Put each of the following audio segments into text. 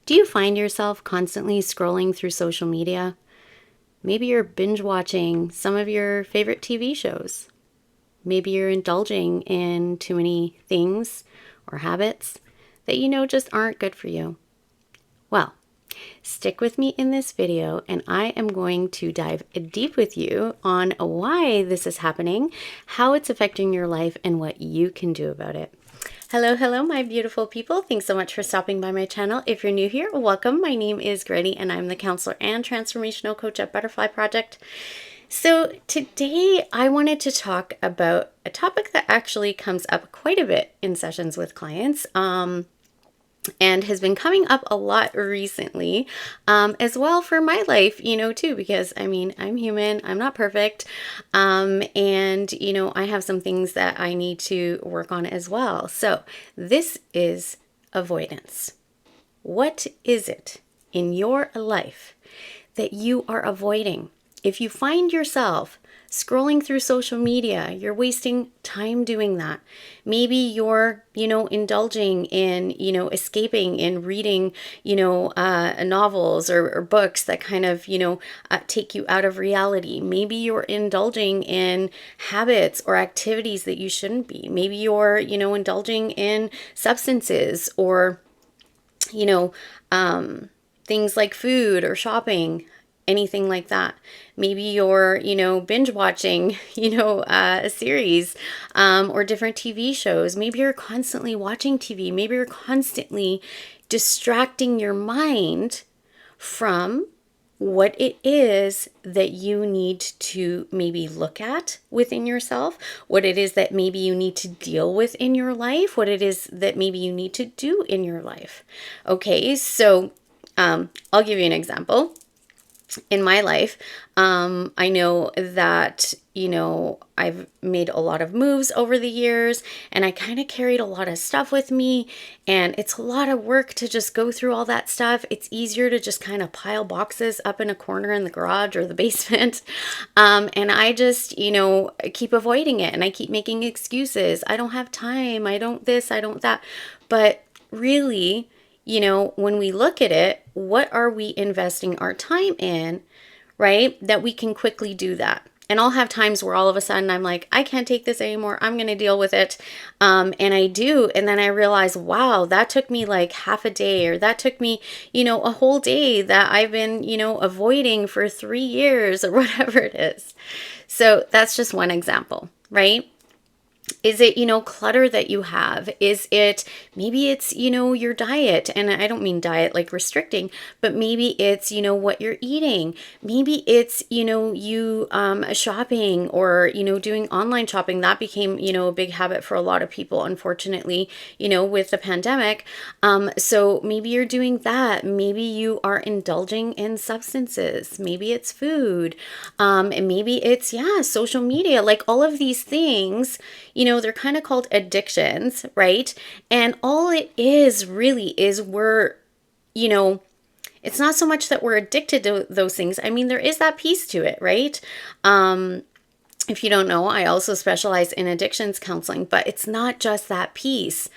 Do you find yourself constantly scrolling through social media? Maybe you're binge watching some of your favorite TV shows. Maybe you're indulging in too many things or habits that you know just aren't good for you. Well, stick with me in this video and I am going to dive deep with you on why this is happening, how it's affecting your life, and what you can do about it. Hello, my beautiful people. Thanks so much for stopping by my channel. If you're new here, welcome. My name is Grady and I'm the counselor and transformational coach at Butterfly Project. So today I wanted to talk about a topic that actually comes up quite a bit in sessions with clients. And has been coming up a lot recently, as well for my life, too, because I'm human, I'm not perfect. And, I have some things that I need to work on as well. So this is avoidance. What is it in your life that you are avoiding? If you find yourself scrolling through social media, you're wasting time doing that. Maybe you're, indulging in, escaping in reading, novels or books that kind of, take you out of reality. Maybe you're indulging in habits or activities that you shouldn't be. Maybe you're, indulging in substances or, things like food or shopping, anything like that. Maybe you're, binge watching, a series or different TV shows. Maybe you're constantly watching TV. Maybe you're constantly distracting your mind from what it is that you need to maybe look at within yourself, what it is that maybe you need to deal with in your life, what it is that maybe you need to do in your life. Okay, so I'll give you an example. In my life, I know that, I've made a lot of moves over the years and I kind of carried a lot of stuff with me, and it's a lot of work to just go through all that stuff. It's easier to just kind of pile boxes up in a corner in the garage or the basement. And I just, keep avoiding it and I keep making excuses. I don't have time. I don't this, I don't that. But really, when we look at it, what are we investing our time in, right? That we can quickly do that. And I'll have times where all of a sudden I'm like, I can't take this anymore. I'm going to deal with it. And I do. And then I realize, wow, that took me like half a day, or that took me, a whole day that I've been, avoiding for 3 years or whatever it is. So that's just one example, right? Is it, clutter that you have? Is it, maybe it's, your diet? And I don't mean diet like restricting, but maybe it's, what you're eating. Maybe it's, you shopping or, doing online shopping. That became, a big habit for a lot of people, unfortunately, with the pandemic. So maybe you're doing that. Maybe you are indulging in substances. Maybe it's food. And maybe it's, social media. Like all of these things, they're kind of called addictions, right? And all it is really is we're, it's not so much that we're addicted to those things. I mean, there is that piece to it, right? If you don't know, I also specialize in addictions counseling, but it's not just that piece.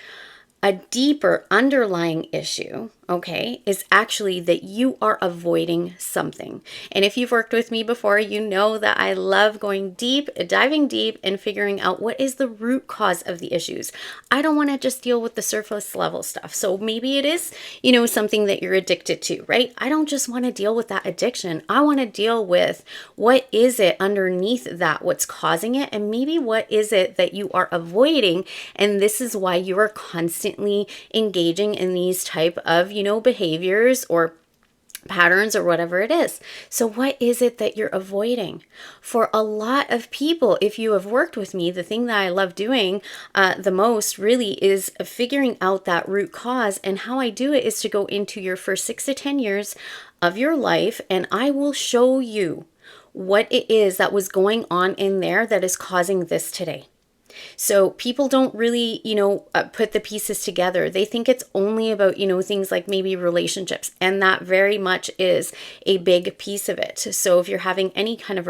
A deeper underlying issue, okay, is actually that you are avoiding something. And if you've worked with me before, you know that I love going deep, diving deep, and figuring out what is the root cause of the issues. I don't want to just deal with the surface level stuff. So maybe it is, something that you're addicted to, right? I don't just want to deal with that addiction. I want to deal with what is it underneath that, what's causing it, and maybe what is it that you are avoiding. And this is why you are constantly engaging in these type of, behaviors or patterns or whatever it is. So what is it that you're avoiding? For a lot of people, if you have worked with me, the thing that I love doing the most really is figuring out that root cause. And how I do it is to go into your first 6 to 10 years of your life, and I will show you what it is that was going on in there that is causing this today. So people don't really, put the pieces together. They think it's only about, things like maybe relationships. And that very much is a big piece of it. So if you're having any kind of,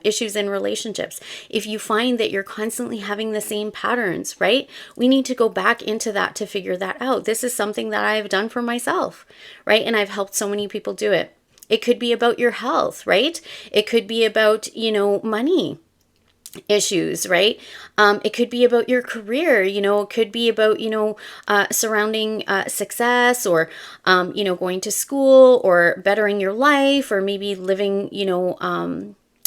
issues in relationships, if you find that you're constantly having the same patterns, right? We need to go back into that to figure that out. This is something that I've done for myself, right? And I've helped so many people do it. It could be about your health, right? It could be about, money issues, right? It could be about your career, it could be about, surrounding success, or, going to school, or bettering your life, or maybe living,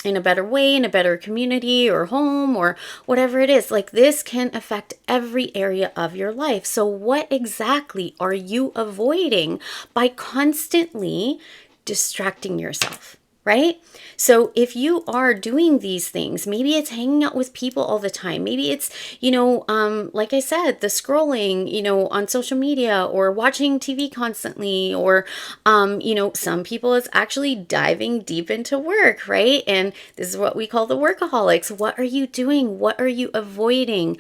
in a better way, in a better community or home, or whatever it is. Like, this can affect every area of your life. So what exactly are you avoiding by constantly distracting yourself? Right? So if you are doing these things, maybe it's hanging out with people all the time. Maybe it's, like I said, the scrolling, on social media, or watching TV constantly, or, some people it's actually diving deep into work, right? And this is what we call the workaholics. What are you doing? What are you avoiding?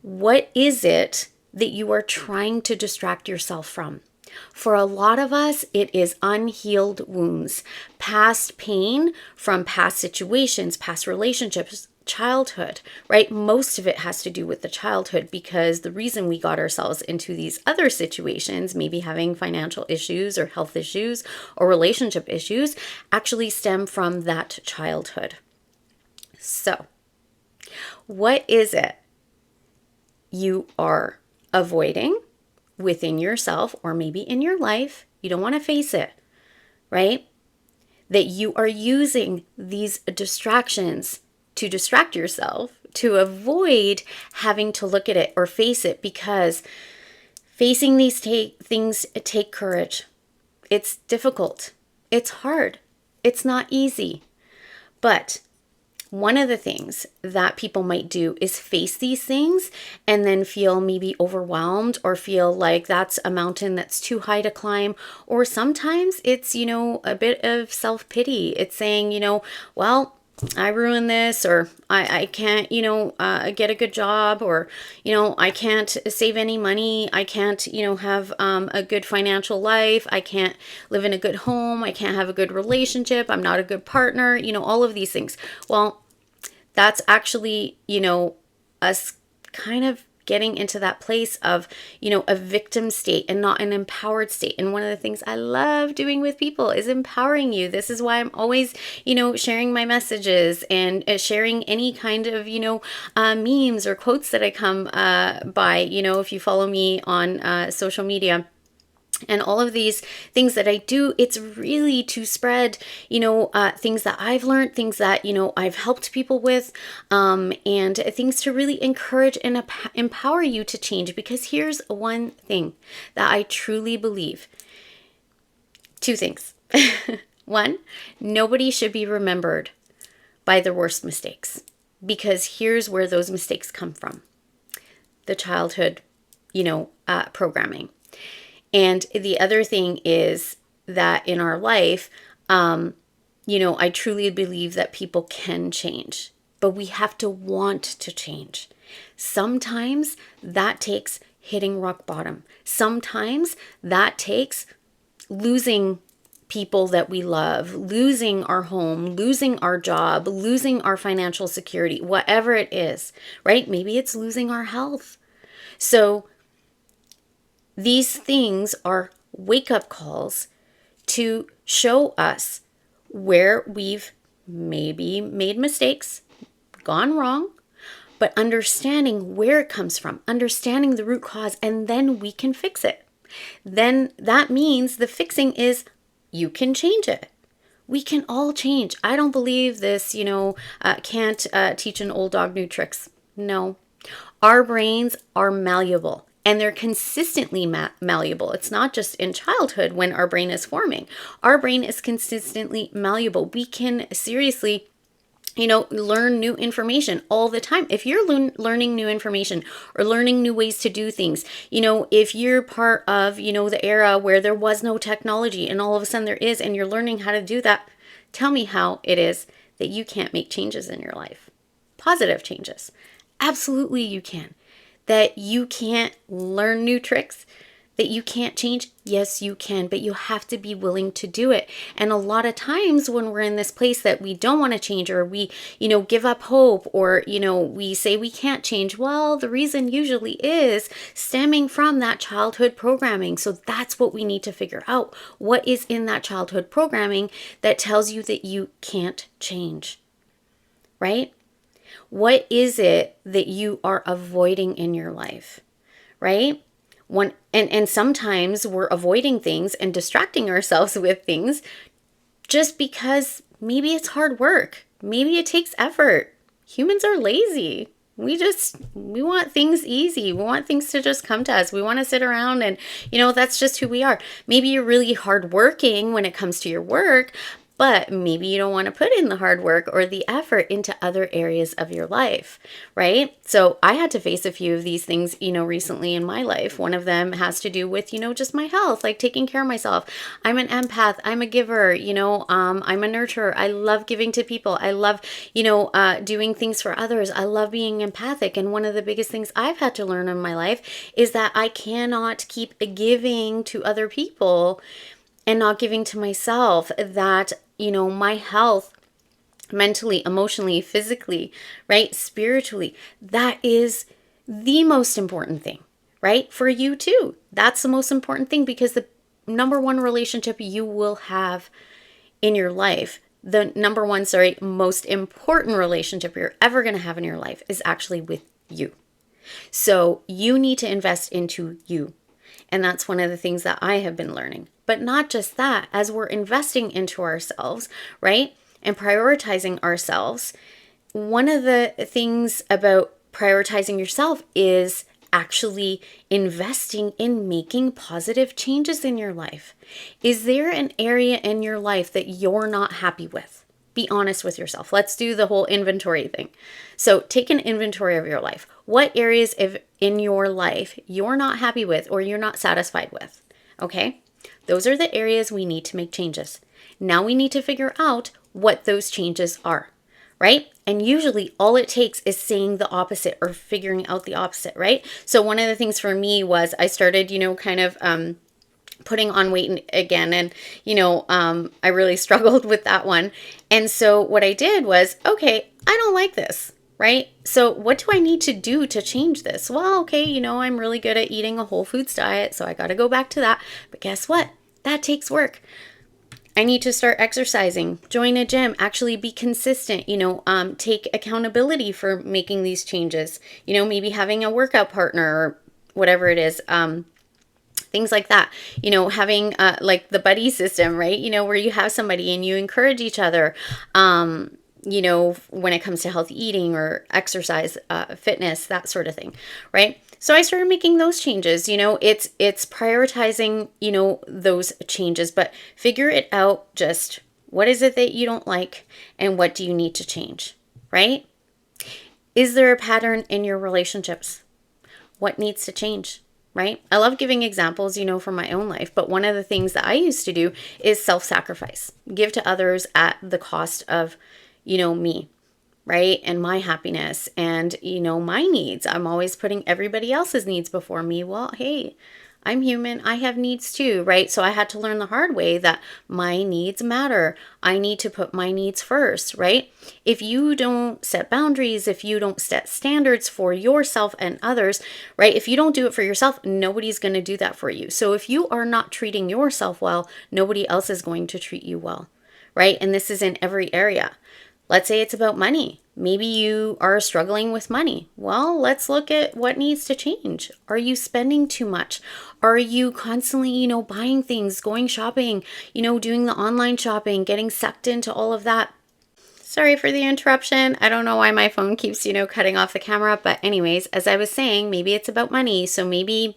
What is it that you are trying to distract yourself from? For a lot of us, it is unhealed wounds, past pain from past situations, past relationships, childhood, right? Most of it has to do with the childhood, because the reason we got ourselves into these other situations, maybe having financial issues or health issues or relationship issues, actually stem from that childhood. So, what is it you are avoiding within yourself, or maybe in your life? You don't want to face it, right? That you are using these distractions to distract yourself, to avoid having to look at it or face it, because facing these things take courage. It's difficult. It's hard. It's not easy. But one of the things that people might do is face these things and then feel maybe overwhelmed, or feel like that's a mountain that's too high to climb. Or sometimes it's, a bit of self-pity. It's saying, well, I ruined this, or I can't, get a good job, or, I can't save any money. I can't, have a good financial life. I can't live in a good home. I can't have a good relationship. I'm not a good partner, all of these things. Well, that's actually, us kind of getting into that place of, a victim state and not an empowered state. And one of the things I love doing with people is empowering you. This is why I'm always, sharing my messages and sharing any kind of, memes or quotes that I come by, if you follow me on social media. And all of these things that I do, it's really to spread, things that I've learned, things that, I've helped people with, and things to really encourage and empower you to change. Because here's one thing that I truly believe. Two things. One, nobody should be remembered by their worst mistakes, because here's where those mistakes come from. The childhood, programming. And the other thing is that in our life, I truly believe that people can change, but we have to want to change. Sometimes that takes hitting rock bottom. Sometimes that takes losing people that we love, losing our home, losing our job, losing our financial security, whatever it is, right? Maybe it's losing our health. So these things are wake-up calls to show us where we've maybe made mistakes, gone wrong, but understanding where it comes from, understanding the root cause, and then we can fix it. Then that means the fixing is you can change it. We can all change. I don't believe this, can't teach an old dog new tricks. No. Our brains are malleable. And they're consistently malleable. It's not just in childhood when our brain is forming. Our brain is consistently malleable. We can seriously, learn new information all the time. If you're learning new information or learning new ways to do things, if you're part of, the era where there was no technology and all of a sudden there is, and you're learning how to do that, tell me how it is that you can't make changes in your life. Positive changes. Absolutely you can. That you can't learn new tricks, that you can't change. Yes, you can, but you have to be willing to do it. And a lot of times when we're in this place that we don't want to change, or we, give up hope, or, we say we can't change, well, the reason usually is stemming from that childhood programming. So that's what we need to figure out. What is in that childhood programming that tells you that you can't change, right? What is it that you are avoiding in your life, right? And sometimes we're avoiding things and distracting ourselves with things just because maybe it's hard work. Maybe it takes effort. Humans are lazy. We want things easy. We want things to just come to us. We want to sit around and, that's just who we are. Maybe you're really hardworking when it comes to your work, but maybe you don't want to put in the hard work or the effort into other areas of your life, right? So I had to face a few of these things, recently in my life. One of them has to do with, just my health, like taking care of myself. I'm an empath. I'm a giver, I'm a nurturer. I love giving to people. I love, doing things for others. I love being empathic. And one of the biggest things I've had to learn in my life is that I cannot keep giving to other people and not giving to myself, that, my health, mentally, emotionally, physically, right, spiritually, that is the most important thing, right, for you too. That's the most important thing, because the number one relationship you will have in your life, the number one, most important relationship you're ever going to have in your life is actually with you. So you need to invest into you. And that's one of the things that I have been learning. But not just that, as we're investing into ourselves, right, and prioritizing ourselves, one of the things about prioritizing yourself is actually investing in making positive changes in your life. Is there an area in your life that you're not happy with? Be honest with yourself. Let's do the whole inventory thing. So take an inventory of your life. What areas in your life you're not happy with or you're not satisfied with? Okay? Those are the areas we need to make changes. Now we need to figure out what those changes are, right? And usually all it takes is saying the opposite or figuring out the opposite, right? So one of the things for me was I started, kind of putting on weight again. And, I really struggled with that one. And so what I did was, okay, I don't like this, right? So what do I need to do to change this? Well, okay, I'm really good at eating a whole foods diet, so I got to go back to that. But guess what? That takes work. I need to start exercising, join a gym, actually be consistent, take accountability for making these changes, maybe having a workout partner or whatever it is, things like that, having like the buddy system, right? Where you have somebody and you encourage each other, when it comes to healthy eating or exercise, fitness, that sort of thing, right? So I started making those changes. It's prioritizing, those changes, but figure it out. Just what is it that you don't like and what do you need to change, right? Is there a pattern in your relationships? What needs to change? Right? I love giving examples, from my own life. But one of the things that I used to do is self-sacrifice, give to others at the cost of, me, right? And my happiness and, my needs. I'm always putting everybody else's needs before me. Well, hey, I'm human. I have needs too, right? So I had to learn the hard way that my needs matter. I need to put my needs first, right? If you don't set boundaries, if you don't set standards for yourself and others, right? If you don't do it for yourself, nobody's going to do that for you. So if you are not treating yourself well, nobody else is going to treat you well, right? And this is in every area. Let's say it's about money. Maybe you are struggling with money. Well, let's look at what needs to change. Are you spending too much? Are you constantly, buying things, going shopping, doing the online shopping, getting sucked into all of that? Sorry for the interruption. I don't know why my phone keeps, cutting off the camera. But anyways, as I was saying, maybe it's about money. So maybe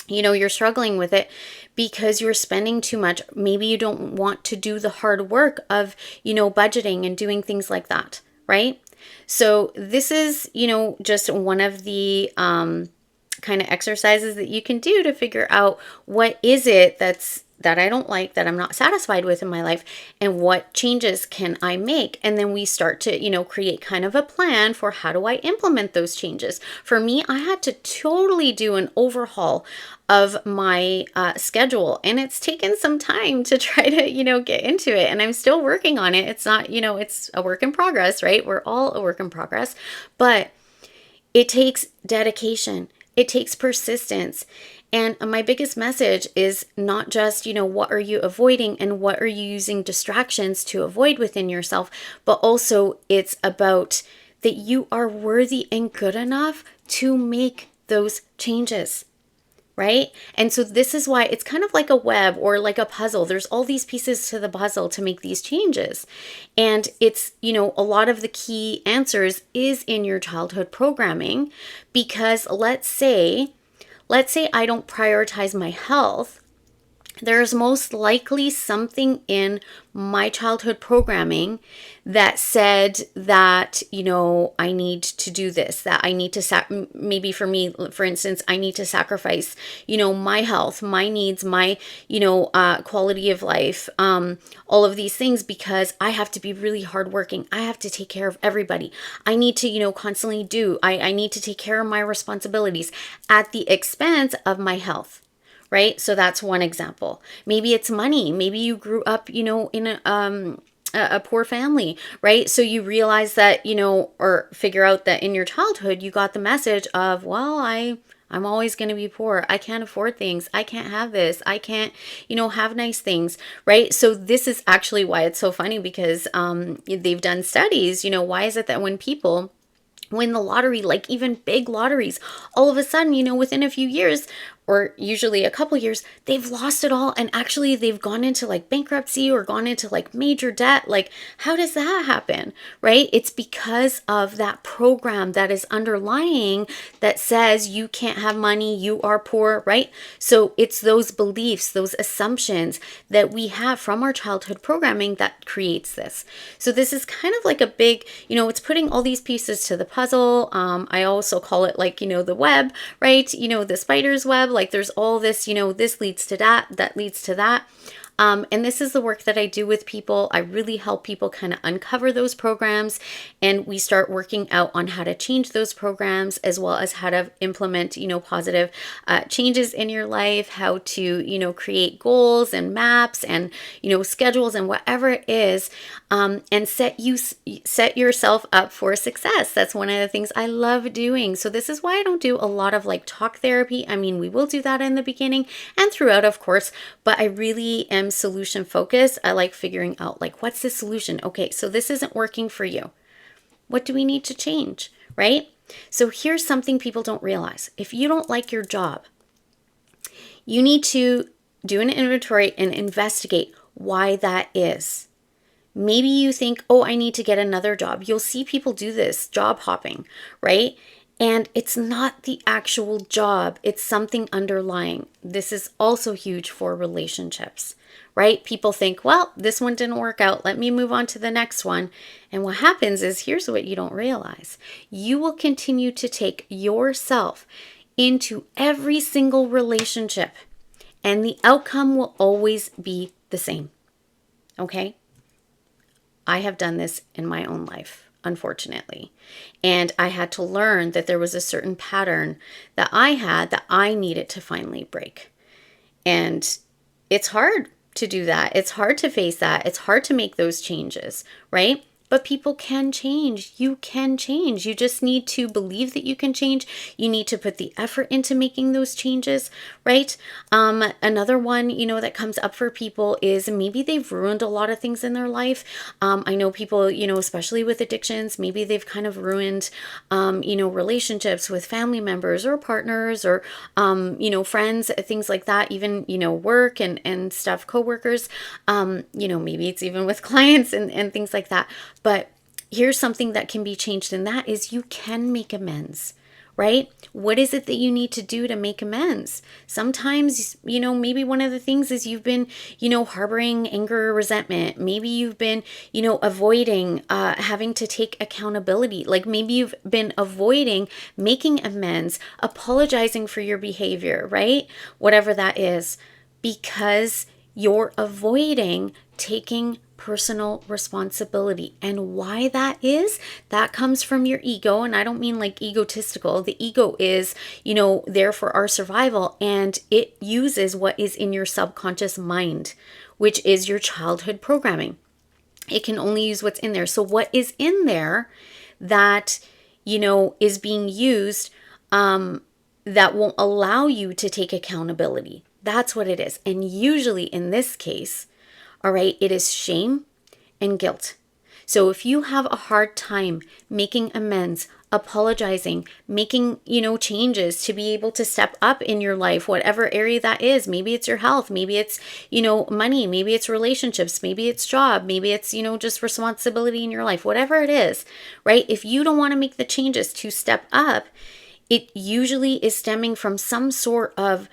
you're struggling with it because you're spending too much. Maybe you don't want to do the hard work of, budgeting and doing things like that, right? So this is, just one of the kind of exercises that you can do to figure out what is it that I don't like, that I'm not satisfied with in my life, and what changes can I make? And then we start to, create kind of a plan for how do I implement those changes. For me, I had to totally do an overhaul of my schedule, and it's taken some time to try to, get into it, and I'm still working on it. It's not, it's a work in progress, right? We're all a work in progress, but it takes dedication. It takes persistence. And my biggest message is not just, what are you avoiding and what are you using distractions to avoid within yourself, but also it's about that you are worthy and good enough to make those changes. Right? And so this is why it's kind of like a web or like a puzzle. There's all these pieces to the puzzle to make these changes. And it's, a lot of the key answers is in your childhood programming, because let's say I don't prioritize my health. There's most likely something in my childhood programming that said that, I need to do this, that I need to, maybe for me, for instance, I need to sacrifice, my health, my needs, my, quality of life, all of these things, because I have to be really hardworking. I have to take care of everybody. I need to, constantly I need to take care of my responsibilities at the expense of my health. Right? So that's one example. Maybe it's money. Maybe you grew up, in a poor family, right? So you realize that, or figure out that in your childhood, you got the message of, well, I'm always going to be poor. I can't afford things. I can't have this. I can't, have nice things, right? So this is actually why it's so funny, because they've done studies, why is it that when people win the lottery, like even big lotteries, all of a sudden, within a few years, or usually a couple years, they've lost it all, and actually they've gone into like bankruptcy or gone into like major debt. Like, how does that happen, right? It's because of that program that is underlying that says you can't have money, you are poor, right? So it's those beliefs, those assumptions that we have from our childhood programming that creates this. So this is kind of like a big, it's putting all these pieces to the puzzle. I also call it like, the web, right? The spider's web. Like there's all this, this leads to that leads to that. And this is the work that I do with people. I really help people kind of uncover those programs, and we start working out on how to change those programs, as well as how to implement, positive changes in your life, how to, create goals and maps and, schedules and whatever it is, and set yourself up for success. That's one of the things I love doing. So this is why I don't do a lot of like talk therapy. I mean, we will do that in the beginning and throughout, of course, but I really am solution focused. I like figuring out like, what's the solution? Okay, so this isn't working for you. What do we need to change, right? So here's something people don't realize. If you don't like your job, you need to do an inventory and investigate why that is. Maybe you think, oh, I need to get another job. You'll see people do this, job hopping, right? And it's not the actual job. It's something underlying. This is also huge for relationships, right? People think, well, this one didn't work out. Let me move on to the next one. And what happens is, here's what you don't realize. You will continue to take yourself into every single relationship, and the outcome will always be the same. Okay? I have done this in my own life, unfortunately. And I had to learn that there was a certain pattern that I had that I needed to finally break. And it's hard to do that. It's hard to face that. It's hard to make those changes, right? But people can change. You can change. You just need to believe that you can change. You need to put the effort into making those changes, right? Another one, that comes up for people is maybe they've ruined a lot of things in their life. I know people, especially with addictions, maybe they've kind of ruined, relationships with family members or partners or, friends, things like that, even, work and stuff, coworkers, maybe it's even with clients and things like that. But here's something that can be changed, and that is you can make amends, right? What is it that you need to do to make amends? Sometimes, maybe one of the things is you've been, harboring anger or resentment. Maybe you've been, avoiding having to take accountability. Like maybe you've been avoiding making amends, apologizing for your behavior, right? Whatever that is, because You're avoiding taking personal responsibility. And why that comes from your ego. And I don't mean like egotistical. The ego is, there for our survival, and it uses what is in your subconscious mind, which is your childhood programming. It can only use what's in there. So what is in there that, is being used, that won't allow you to take accountability? That's what it is. And usually in this case, all right, it is shame and guilt. So if you have a hard time making amends, apologizing, making, changes to be able to step up in your life, whatever area that is, maybe it's your health, maybe it's, money, maybe it's relationships, maybe it's job, maybe it's, just responsibility in your life, whatever it is, right? If you don't want to make the changes to step up, it usually is stemming from some sort of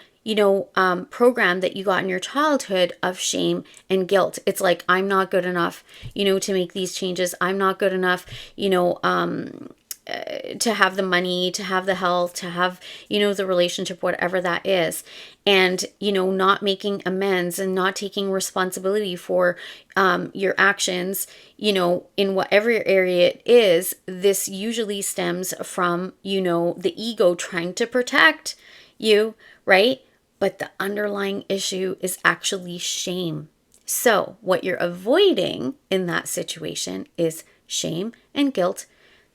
program that you got in your childhood of shame and guilt. It's like, I'm not good enough, to make these changes. I'm not good enough, to have the money, to have the health, to have, the relationship, whatever that is. And, not making amends and not taking responsibility for your actions, in whatever area it is. This usually stems from, the ego trying to protect you, right? But the underlying issue is actually shame. So what you're avoiding in that situation is shame and guilt.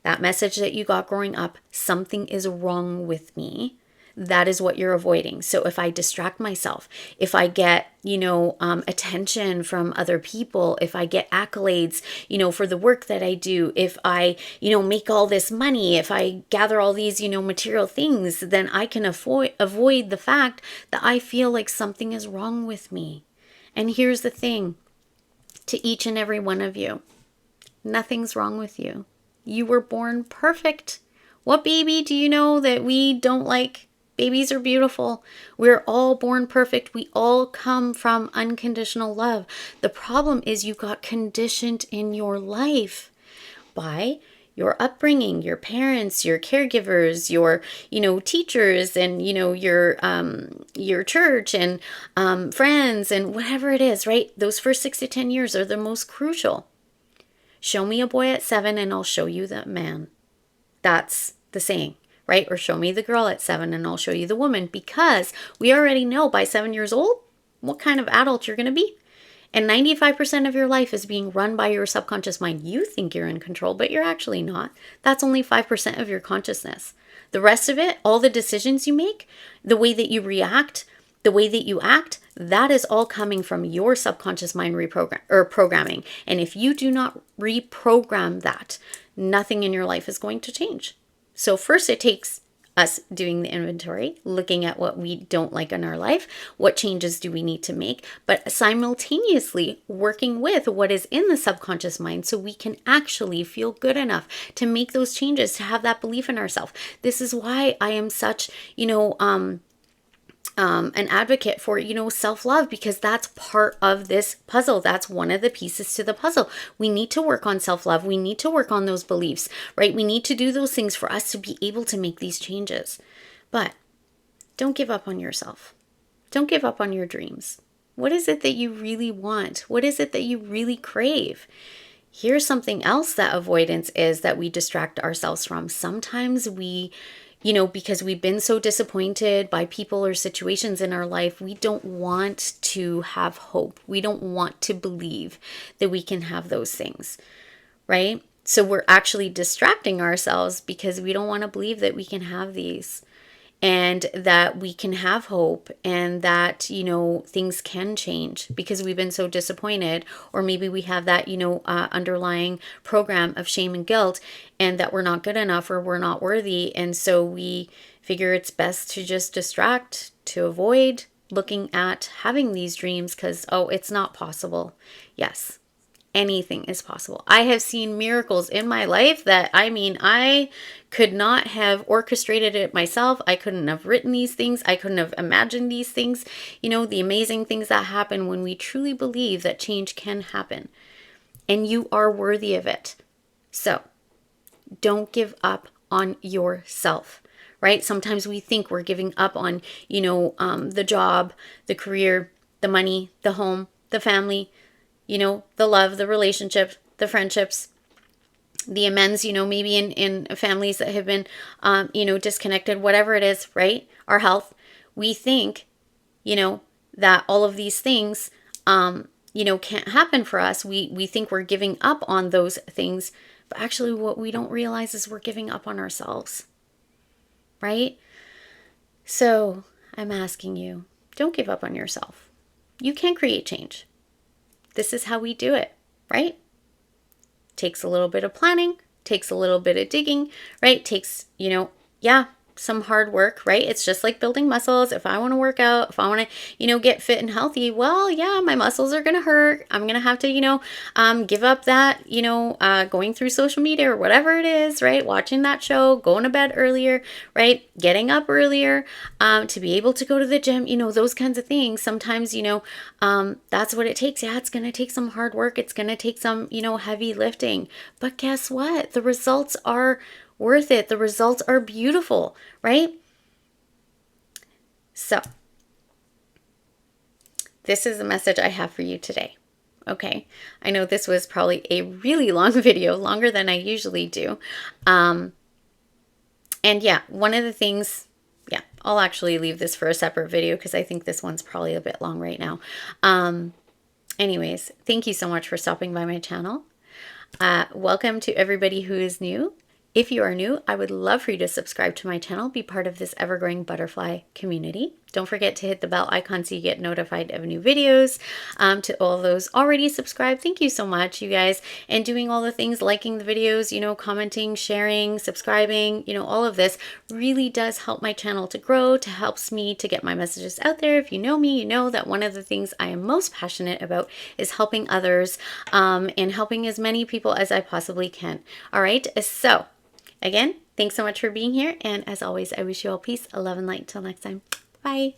That message that you got growing up, something is wrong with me. That is what you're avoiding. So if I distract myself, if I get, attention from other people, if I get accolades, for the work that I do, if I, make all this money, if I gather all these, material things, then I can avoid the fact that I feel like something is wrong with me. And here's the thing, to each and every one of you, nothing's wrong with you. You were born perfect. What baby do you know that we don't like? Babies are beautiful. We're all born perfect. We all come from unconditional love. The problem is you got conditioned in your life by your upbringing, your parents, your caregivers, your, teachers, and, your church and friends and whatever it is, right? Those first 6 to 10 years are the most crucial. Show me a boy at 7 and I'll show you the man. That's the saying, right? Or show me the girl at 7 and I'll show you the woman, because we already know by 7 years old what kind of adult you're going to be. And 95% of your life is being run by your subconscious mind. You think you're in control, but you're actually not. That's only 5% of your consciousness. The rest of it, all the decisions you make, the way that you react, the way that you act, that is all coming from your subconscious mind programming. And if you do not reprogram that, nothing in your life is going to change. So first it takes us doing the inventory, looking at what we don't like in our life, what changes do we need to make, but simultaneously working with what is in the subconscious mind so we can actually feel good enough to make those changes, to have that belief in ourselves. This is why I am such, an advocate for, self-love, because that's part of this puzzle. That's one of the pieces to the puzzle. We need to work on self-love. We need to work on those beliefs, right? We need to do those things for us to be able to make these changes. But don't give up on yourself. Don't give up on your dreams. What is it that you really want? What is it that you really crave? Here's something else that avoidance is, that we distract ourselves from. Sometimes we, because we've been so disappointed by people or situations in our life, we don't want to have hope. We don't want to believe that we can have those things, right? So we're actually distracting ourselves because we don't want to believe that we can have these, and that we can have hope, and that, things can change, because we've been so disappointed. Or maybe we have that, underlying program of shame and guilt, and that we're not good enough or we're not worthy. And so we figure it's best to just distract, to avoid looking at having these dreams, because, it's not possible. Yes. Anything is possible. I have seen miracles in my life that, I could not have orchestrated it myself. I couldn't have written these things. I couldn't have imagined these things. The amazing things that happen when we truly believe that change can happen. And you are worthy of it. So don't give up on yourself, right? Sometimes we think we're giving up on, the job, the career, the money, the home, the family, the love, the relationship, the friendships, the amends, maybe in families that have been, disconnected, whatever it is, right? Our health. We think, that all of these things, can't happen for us. We think we're giving up on those things, but actually what we don't realize is we're giving up on ourselves, right? So I'm asking you, don't give up on yourself. You can create change. This is how we do it, right? Takes a little bit of planning, takes a little bit of digging, right? Takes, some hard work, right? It's just like building muscles. If I want to work out, if I want to, get fit and healthy, well, yeah, my muscles are going to hurt. I'm going to have to, give up that, going through social media or whatever it is, right? Watching that show, going to bed earlier, right? Getting up earlier, to be able to go to the gym, those kinds of things. Sometimes, that's what it takes. Yeah, it's going to take some hard work. It's going to take some, heavy lifting. But guess what? The results are worth it. The results are beautiful, right? So, this is the message I have for you today. Okay. I know this was probably a really long video, longer than I usually do. And yeah, one of the things, I'll actually leave this for a separate video because I think this one's probably a bit long right now. Anyways, thank you so much for stopping by my channel. Welcome to everybody who is new. If you are new, I would love for you to subscribe to my channel, be part of this ever-growing butterfly community. Don't forget to hit the bell icon so you get notified of new videos. To all those already subscribed, thank you so much, you guys. And doing all the things, liking the videos, commenting, sharing, subscribing, all of this really does help my channel to grow, to helps me to get my messages out there. If you know me, you know that one of the things I am most passionate about is helping others, and helping as many people as I possibly can. All right, so again, thanks so much for being here. And as always, I wish you all peace, love, and light. Till next time. Bye.